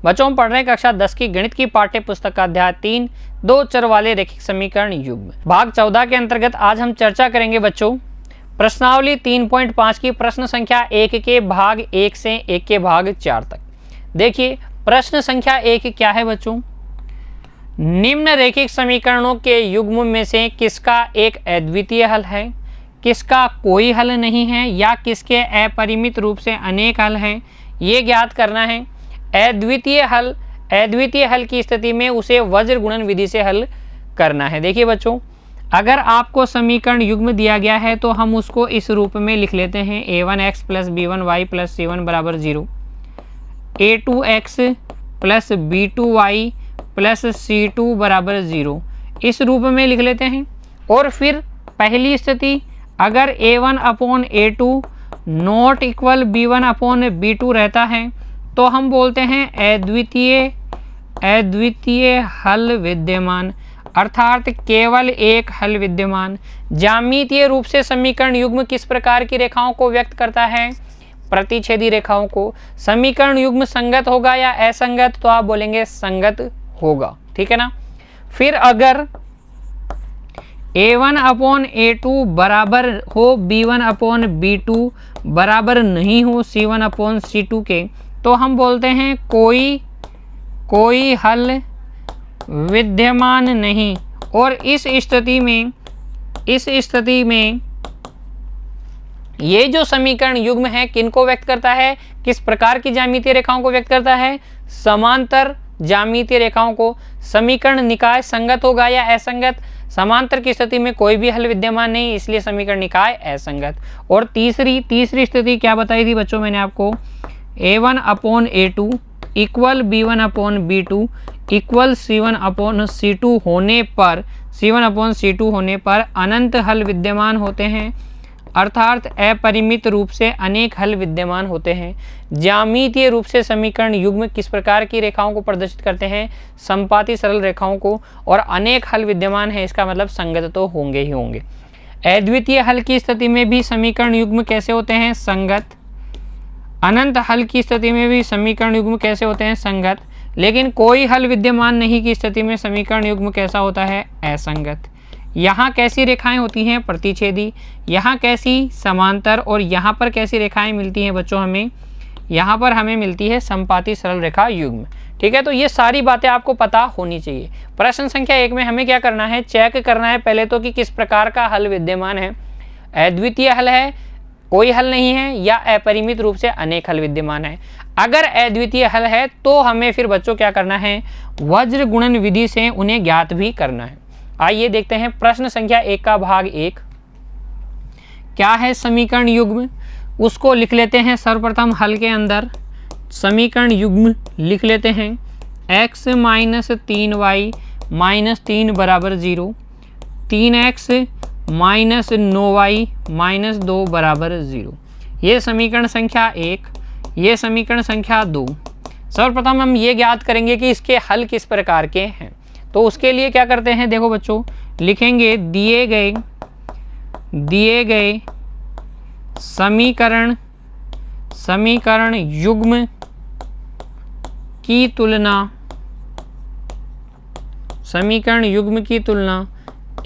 बच्चों हम पढ़ रहे हैं कक्षा 10 की गणित की पाठ्य पुस्तक का अध्याय 3 दो चर वाले रैखिक समीकरण युग्म भाग 14 के अंतर्गत आज हम चर्चा करेंगे बच्चों प्रश्नावली 3.5 की प्रश्न संख्या 1 के भाग 1 से 1 के भाग 4 तक। देखिए प्रश्न संख्या 1 क्या है बच्चों, निम्न रैखिक समीकरणों के युग्म में से किसका एक अद्वितीय हल है, किसका कोई हल नहीं है या किसके अपरिमित रूप से अनेक हल हैं, ये ज्ञात करना है। अद्वितीय हल की स्थिति में उसे वज्र गुणन विधि से हल करना है। देखिए बच्चों, अगर आपको समीकरण युग्म दिया गया है तो हम उसको इस रूप में लिख लेते हैं a1x plus b1y plus c1 बराबर 0, a2x plus b2y plus c2 बराबर 0, इस रूप में लिख लेते हैं। और फिर पहली स्थिति, अगर a1 upon a2 not equal b1 upon b2 रहता है तो हम बोलते हैं अद्वितीय हल विद्यमान, अर्थात केवल एक हल विद्यमान। ज्यामितीय रूप से समीकरण युग्म किस प्रकार की रेखाओं को व्यक्त करता है, प्रतिच्छेदी रेखाओं को। समीकरण युग्म संगत होगा या असंगत, तो आप बोलेंगे संगत होगा, ठीक है ना। फिर अगर a1 अपॉन a2 बराबर हो b1 अपॉन b2 बराबर नहीं हो c1 अपॉन c2 के, तो हम बोलते हैं कोई हल विद्यमान नहीं। और इस स्थिति में ये जो समीकरण युग्म है किनको व्यक्त करता है, किस प्रकार की ज्यामितीय रेखाओं को व्यक्त करता है, समांतर ज्यामितीय रेखाओं को। समीकरण निकाय संगत होगा या असंगत, समांतर की स्थिति में कोई भी हल विद्यमान नहीं, इसलिए समीकरण निकाय असंगत। और तीसरी स्थिति क्या बताई थी बच्चों मैंने आपको, a1 upon a2 equal b1 upon b2 equal c1 upon c2 होने पर अनंत हल विद्यमान होते हैं, अर्थात अपरिमित रूप से अनेक हल विद्यमान होते हैं। ज्यामितीय रूप से समीकरण युग्म किस प्रकार की रेखाओं को प्रदर्शित करते हैं, समपाती सरल रेखाओं को, और अनेक हल विद्यमान है, इसका मतलब संगत तो होंगे ही होंगे। अद्वितीय हल की स्थिति में भी समीकरण युग्म कैसे होते हैं, संगत। अनंत हल की स्थिति में भी समीकरण युग्म कैसे होते हैं, संगत। लेकिन कोई हल विद्यमान नहीं की स्थिति में समीकरण युग्म कैसा होता है, असंगत। यहाँ कैसी रेखाएं होती हैं, प्रतिच्छेदी, यहाँ कैसी, समांतर, और यहाँ पर कैसी रेखाएं मिलती हैं बच्चों हमें, यहाँ पर हमें मिलती है समपाती सरल रेखा युग्म, ठीक है। तो ये सारी बातें आपको पता होनी चाहिए। प्रश्न संख्या 1 में हमें क्या करना है, चेक करना है पहले तो कि किस प्रकार का हल विद्यमान है, अद्वितीय हल है, कोई हल नहीं है, या अपरिमित रूप से अनेक हल विद्यमान है। अगर अद्वितीय हल है तो हमें फिर बच्चों क्या करना है, वज्र गुणन विधि से उन्हें ज्ञात भी करना है। आइए देखते हैं प्रश्न संख्या 1 का भाग 1 क्या है। समीकरण युग्म उसको लिख लेते हैं सर्वप्रथम हल के अंदर। समीकरण युग्म लिख लेते हैं x माइनस 3y माइनस 3 बराबर 0, 3x माइनस 9y माइनस 2 बराबर 0। ये समीकरण संख्या 1, ये समीकरण संख्या 2। सर्वप्रथम हम ये ज्ञात करेंगे कि इसके हल किस प्रकार के हैं। तो उसके लिए क्या करते हैं, देखो बच्चों, लिखेंगे दिए गए समीकरण युग्म की तुलना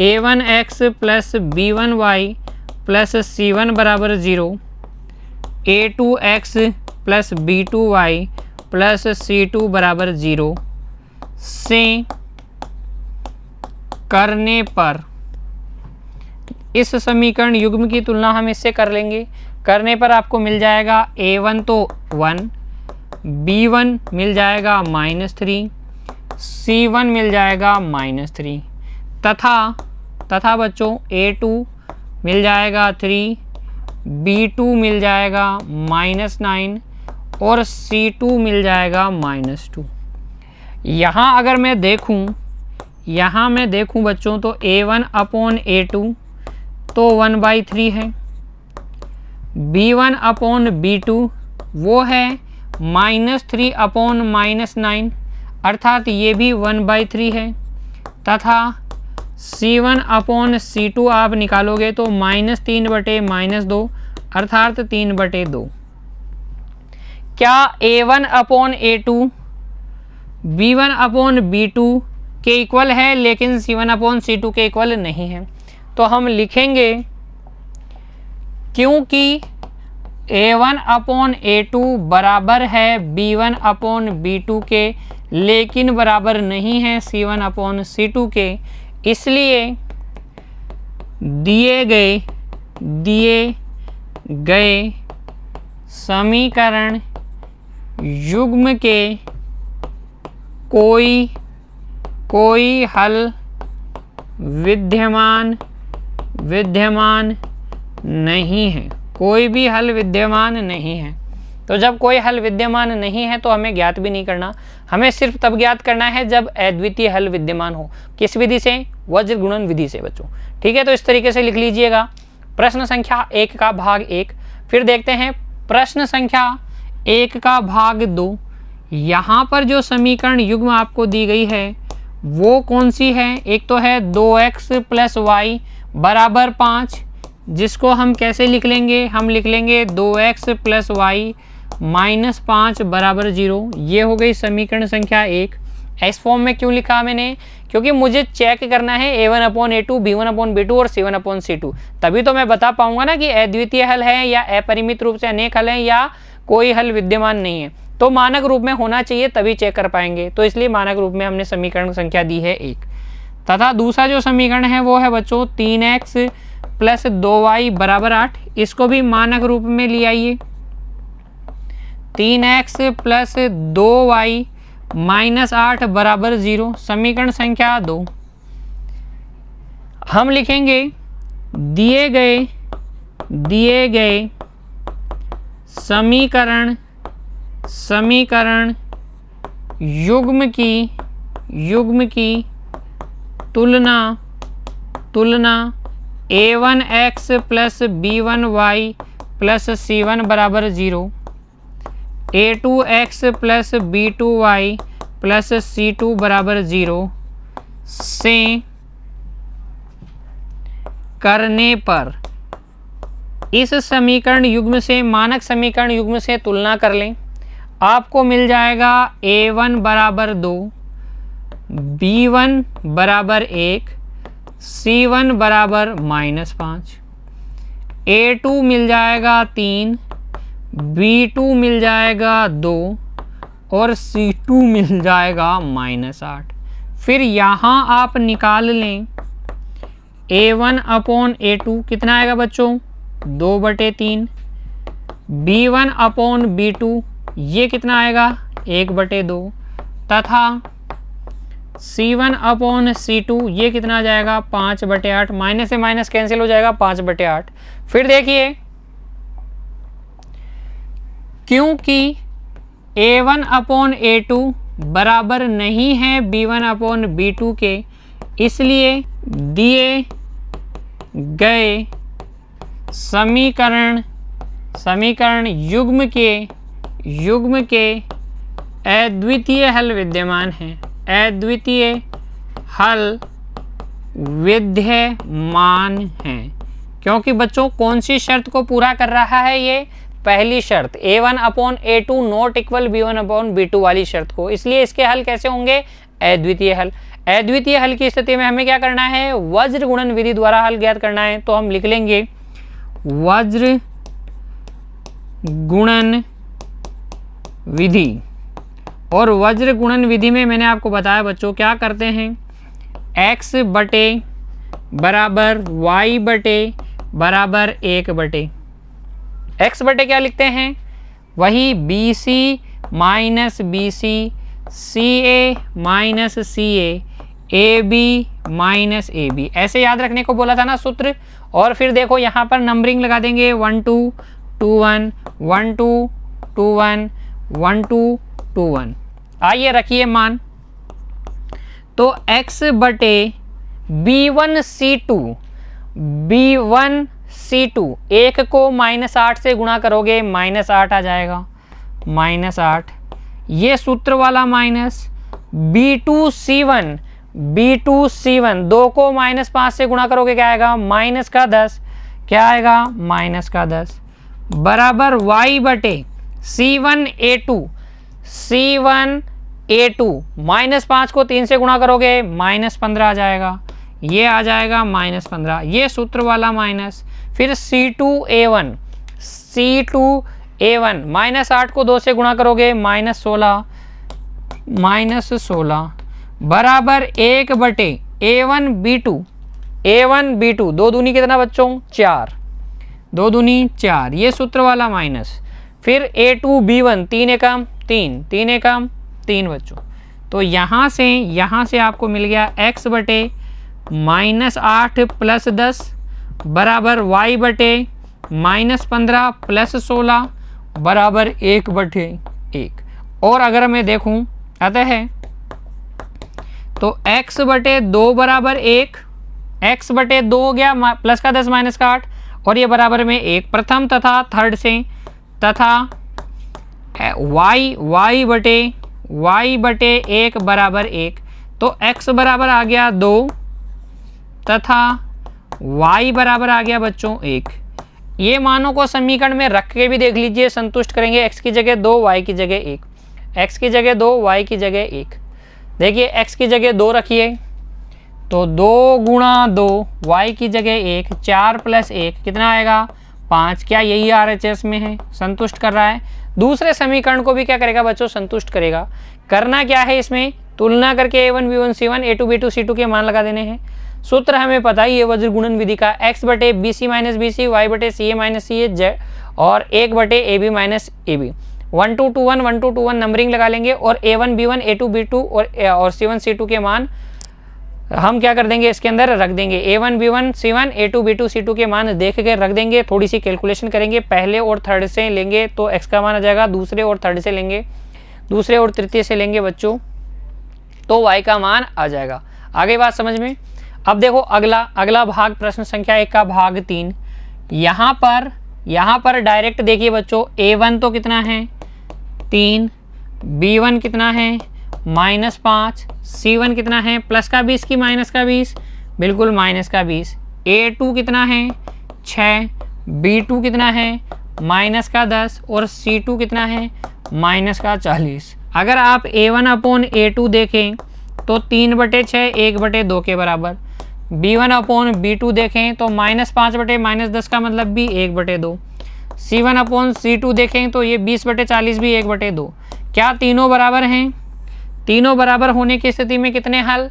a1x plus b1y plus c1 बराबर 0, a2x plus b2y plus c2 बराबर 0 से करने पर, इस समीकरण युग्म की तुलना हम इससे कर लेंगे। करने पर आपको मिल जाएगा a1 तो 1, b1 मिल जाएगा -3, c1 मिल जाएगा -3, तथा बच्चों a2 मिल जाएगा 3, b2 मिल जाएगा -9 और c2 मिल जाएगा -2। यहाँ अगर मैं देखूँ बच्चों तो a1 अपॉन a2 तो 1/3 है, b1 अपॉन b2 वो है -3 अपॉन -9, अर्थात ये भी 1/3 है, तथा c1 अपॉन c2 आप निकालोगे तो -3/-2 अर्थात 3/2। क्या a1 upon a2 B1 upon B2 के इक्वल है, लेकिन C1 अपॉन C2 के इक्वल नहीं है। तो हम लिखेंगे क्योंकि A1 अपॉन A2 बराबर है B1 अपॉन B2 के, लेकिन बराबर नहीं है C1 अपॉन C2 के, इसलिए दिए गए समीकरण युग्म के कोई हल विद्यमान नहीं है, कोई भी हल विद्यमान नहीं है। तो जब कोई हल विद्यमान नहीं है तो हमें ज्ञात भी नहीं करना, हमें सिर्फ तब ज्ञात करना है जब अद्वितीय हल विद्यमान हो। किस विधि से? वज्र गुणन विधि से बच्चों। ठीक है, तो इस तरीके से लिख लीजिएगा प्रश्न संख्या 1 का भाग 1। फिर देखते हैं प्रश्न संख्या 1 का भाग 2। यहाँ पर जो समीकरण युग्म आपको दी गई है वो कौन सी है? एक तो है 2x प्लस वाई बराबर 5, जिसको हम कैसे लिख लेंगे? हम लिख लेंगे 2x प्लस वाई माइनस 5 बराबर 0। ये हो गई समीकरण संख्या 1। इस फॉर्म में क्यों लिखा मैंने? क्योंकि मुझे चेक करना है A1 upon A2, B1 upon B2 और C1 अपॉन C2, तभी तो मैं बता पाऊंगा ना कि अद्वितीय हल है या अपरिमित रूप से अनेक हल है या कोई हल विद्यमान नहीं है। तो मानक रूप में होना चाहिए तभी चेक कर पाएंगे, तो इसलिए मानक रूप में हमने समीकरण संख्या दी है 1। तथा दूसरा जो समीकरण है वो है बच्चों 3x प्लस 2y बराबर 8। इसको भी मानक रूप में ले आइए। 3x प्लस 2y माइनस 8 बराबर 0, समीकरण संख्या 2। हम लिखेंगे दिए गए समीकरण युग्म की तुलना A1x plus B1y plus C1 बराबर 0, A2x plus B2y plus C2 बराबर 0 से करने पर इस समीकरण युग्म से, मानक समीकरण युग्म से तुलना कर लें। आपको मिल जाएगा A1 बराबर 2, B1 बराबर 1, C1 बराबर माइनस 5, A2 मिल जाएगा 3, B2 मिल जाएगा 2 और C2 मिल जाएगा माइनस 8। फिर यहाँ आप निकाल लें A1 अपॉन A2 कितना आएगा बच्चों? 2/3। B1 अपॉन B2 ये कितना आएगा? 1/2। तथा C1 अपॉन C2 ये कितना आ जाएगा? 5/8। माइनस से माइनस कैंसिल हो जाएगा, 5/8। फिर देखिए क्योंकि A1 अपॉन A2 बराबर नहीं है B1 अपॉन B2 के, इसलिए दिए गए समीकरण युग्म के अद्वितीय हल विद्यमान हैं, अद्वितीय हल विद्यमान हैं। क्योंकि बच्चों कौन सी शर्त को पूरा कर रहा है? ये पहली शर्त A1 upon A2 not equal B1 upon B2 वाली शर्त को, इसलिए इसके हल कैसे होंगे? अद्वितीय हल। अद्वितीय हल की स्थिति में हमें क्या करना है? वज्र गुणन विधि द्वारा हल ज्ञात करना है। तो हम लिख लेंगे वज्र गुणन विधि। और वज्र गुणन विधि में मैंने आपको बताया बच्चों क्या करते हैं? x बटे बराबर y बटे बराबर 1/। x बटे क्या लिखते हैं? वही BC minus BC, CA minus CA, AB minus AB, ऐसे याद रखने को बोला था ना सूत्र। और फिर देखो यहाँ पर नंबरिंग लगा देंगे 1 2 2 1 1 2 2 1 1 2 2 1। आइए रखिए मान। तो x बटे B1C2, B1C2 एक को -8 से गुणा करोगे -8 आ जाएगा, -8। ये सूत्र वाला माइनस B2C1, B2C1 दो को -5 से गुणा करोगे क्या आएगा? -10। क्या आएगा? -10 बराबर y बटे C1A2, C1 A2 -5 को 3 से गुणा करोगे -15 आ जाएगा, ये आ जाएगा -15, ये सूत्र वाला माइनस। फिर C2A1 -8 को 2 से गुणा करोगे -16 बराबर 1/A1B2 2 दूनी कितना बच्चों 4, 2 दूनी 4, ये सूत्र वाला माइनस। फिर A2B1 3 एकम 3, 3 एकम 3 बच्चों। तो यहाँ से आपको मिल गया x/-8 + 10 बराबर y/-15 + 16 बराबर 1/1। और अगर मैं देखूं अतः तो x/2 बराबर 1, x/2 हो गया प्लस का 10 माइनस का 8 और ये बराबर में 1 प्रथम तथा थर्ड से, तथा y/1 बराबर 1। तो x बराबर आ गया 2 तथा y बराबर आ गया बच्चों 1। ये मानों को समीकरण में रख के भी देख लीजिए, संतुष्ट करेंगे। x की जगह 2, y की जगह 1, x की जगह 2, y की जगह 1। देखिए x की जगह 2 रखिए तो 2 गुणा 2, y की जगह 1, 4 + 1 कितना आएगा 5। क्या यही RHS में है, संतुष्ट कर रहा है। दूसरे समीकरण को भी क्या करेगा बच्चों संतुष्ट करेगा। करना क्या है इसमें, तुलना करके A1 B1 C1 A2 B2 C2 के मान लगा देने हैं। सूत्र हमें पता ही है वज्र गुणन विधि का, x/BC - BC y/CA - CA z और 1/AB - AB। 1 2 2 1 1 2 2 1 नंबरिंग लगा लेंगे और A1 B1 A2 B2 और C1 C2 के मान हम क्या कर देंगे इसके अंदर रख देंगे। A1 B1 C1 A2 B2 C2 के मान देख के रख देंगे। थोड़ी सी कैलकुलेशन करेंगे, पहले और थर्ड से लेंगे तो x का मान आ जाएगा, दूसरे और थर्ड से लेंगे, दूसरे और तृतीय से लेंगे बच्चों तो y का मान आ जाएगा। आगे बात समझ में। अब देखो अगला भाग प्रश्न संख्या 1 का भाग 3। यहाँ पर डायरेक्ट देखिए बच्चों, A1 तो कितना है 3, B1 कितना है -5, C1 कितना है प्लस का 20 की माइनस का 20, बिल्कुल माइनस का 20। A2 कितना है 6, B2 कितना है माइनस का 10 और C2 कितना है माइनस का 40। अगर आप A1/A2 देखें तो 3/6 1/2 के बराबर। B1/B2 देखें तो -5/-10 का मतलब भी 1/2। C1/C2 देखें तो ये 20/40 भी 1/2। क्या तीनों बराबर हैं? तीनों बराबर होने की स्थिति में कितने हल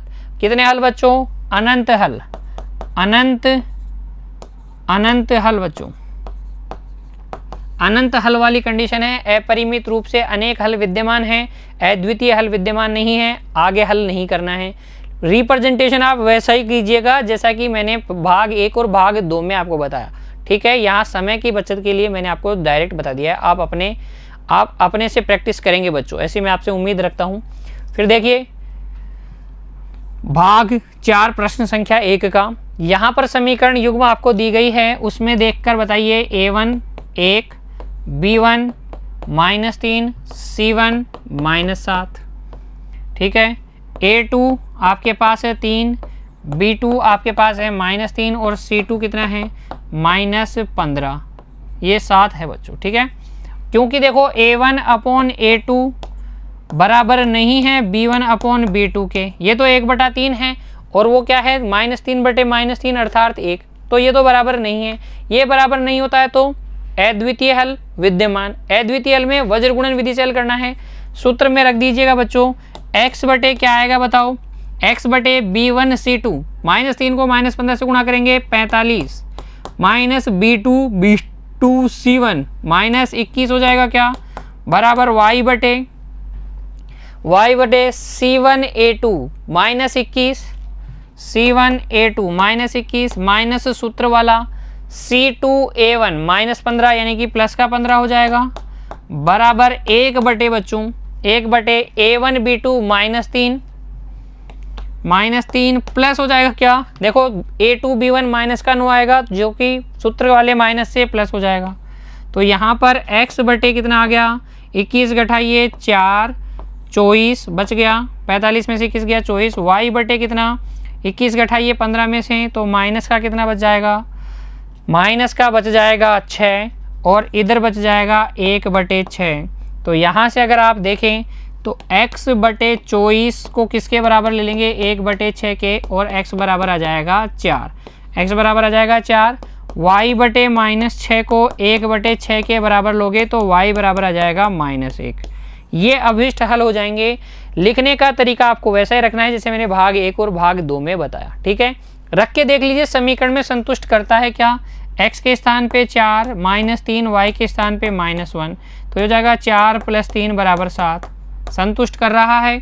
बच्चों? अनंत हल, अनंत हल बच्चों। अनंत हल वाली कंडीशन है। अपरिमित रूप से अनेक हल विद्यमान हैं, अद्वितीय हल विद्यमान नहीं है। आगे हल नहीं करना है, रिप्रेजेंटेशन आप वैसा ही कीजिएगा जैसा कि मैंने भाग 1 और भाग 2 में आपको बताया। ठीक है, यहाँ समय की बचत के लिए मैंने आपको डायरेक्ट बता दिया है। आप अपने से प्रैक्टिस करेंगे बच्चों, ऐसी मैं आपसे उम्मीद रखता हूँ। फिर देखिए भाग 4 प्रश्न संख्या 1 का। यहाँ पर समीकरण युग्म आपको दी गई है, उसमें देखकर बताइए। A1 1, B1 -3, C1 -7। ठीक है, A2 आपके पास है 3, B2 आपके पास है -3 और C2 कितना है -15। ये 7 है बच्चों। ठीक है, क्योंकि देखो A1/A2 बराबर नहीं है B1/B2 के, ये तो 1/3 है और वो क्या है -3/-3 अर्थात 1, तो ये तो बराबर नहीं है। ये बराबर नहीं होता है तो अद्वितीय हल विद्यमान। अद्वितीय हल में वज्र गुणन विधि से हल करना है। सूत्र में रख दीजिएगा बच्चों, x/, क्या आएगा बताओ, x/B1 C2 -3 को -15 से गुणा करेंगे 45 -B2 C1 -21 हो जाएगा क्या बराबर y/C1 A2 -21, C1 A2 -21 minus सूत्र वाला C2 A1 -15 यानी कि प्लस का 15 हो जाएगा बराबर 1/, बच्चों 1/, A1 B2 -3 प्लस हो जाएगा क्या, देखो A2 B1 माइनस का 9 आएगा जो कि सूत्र वाले माइनस से प्लस हो जाएगा। तो यहाँ पर x/, कितना आ गया 21 घटाइए 4 24 बच गया, 45 में से 21 गया 24। y/, कितना 21 घटाइए 15 में से तो माइनस का कितना बच जाएगा, माइनस का बच जाएगा 6 और इधर बच जाएगा 1/6। तो यहाँ से अगर आप देखें तो x बटे 24 को किसके बराबर ले लेंगे, 1 बटे 6 के, और x बराबर आ जाएगा 4, x बराबर आ जाएगा 4। y बटे -6 को 1 बटे 6 के बराबर लोगे तो y बराबर आ जाएगा -1। ये अभिष्ट हल हो जाएंगे। लिखने का तरीका आपको वैसा ही रखना है जैसे मैंने भाग 1 और भाग 2 में बताया, ठीक है। रख के देख लीजिए समीकरण में संतुष्ट करता है क्या, x के स्थान पे 4 -3 y के स्थान पे -1, तो हो जाएगा 4 + 3 = 7, संतुष्ट कर रहा है।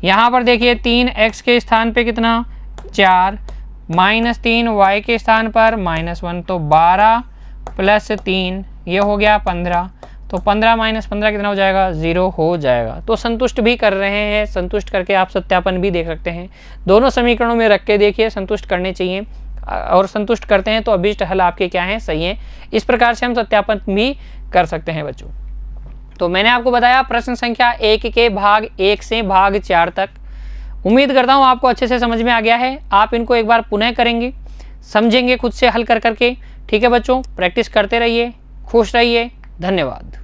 यहाँ पर देखिए 3x के स्थान पे कितना 4 -3 y के स्थान पर -1, तो 12 + 3 ये हो गया 15, तो 15 - 15 कितना हो जाएगा, 0 हो जाएगा। तो संतुष्ट भी कर रहे हैं, संतुष्ट करके आप सत्यापन भी देख सकते हैं। दोनों समीकरणों में रख के देखिए, संतुष्ट करने चाहिए, और संतुष्ट करते हैं तो अभीष्ट हल आपके क्या हैं, सही हैं। इस प्रकार से हम सत्यापन भी कर सकते हैं बच्चों। तो मैंने आपको बताया प्रश्न संख्या 1 के भाग 1 से भाग 4 तक। उम्मीद करता हूँ आपको अच्छे से समझ में आ गया है। आप इनको एक बार पुनः करेंगे, समझेंगे खुद से हल कर करके, ठीक है बच्चों। प्रैक्टिस करते रहिए, खुश रहिए, धन्यवाद।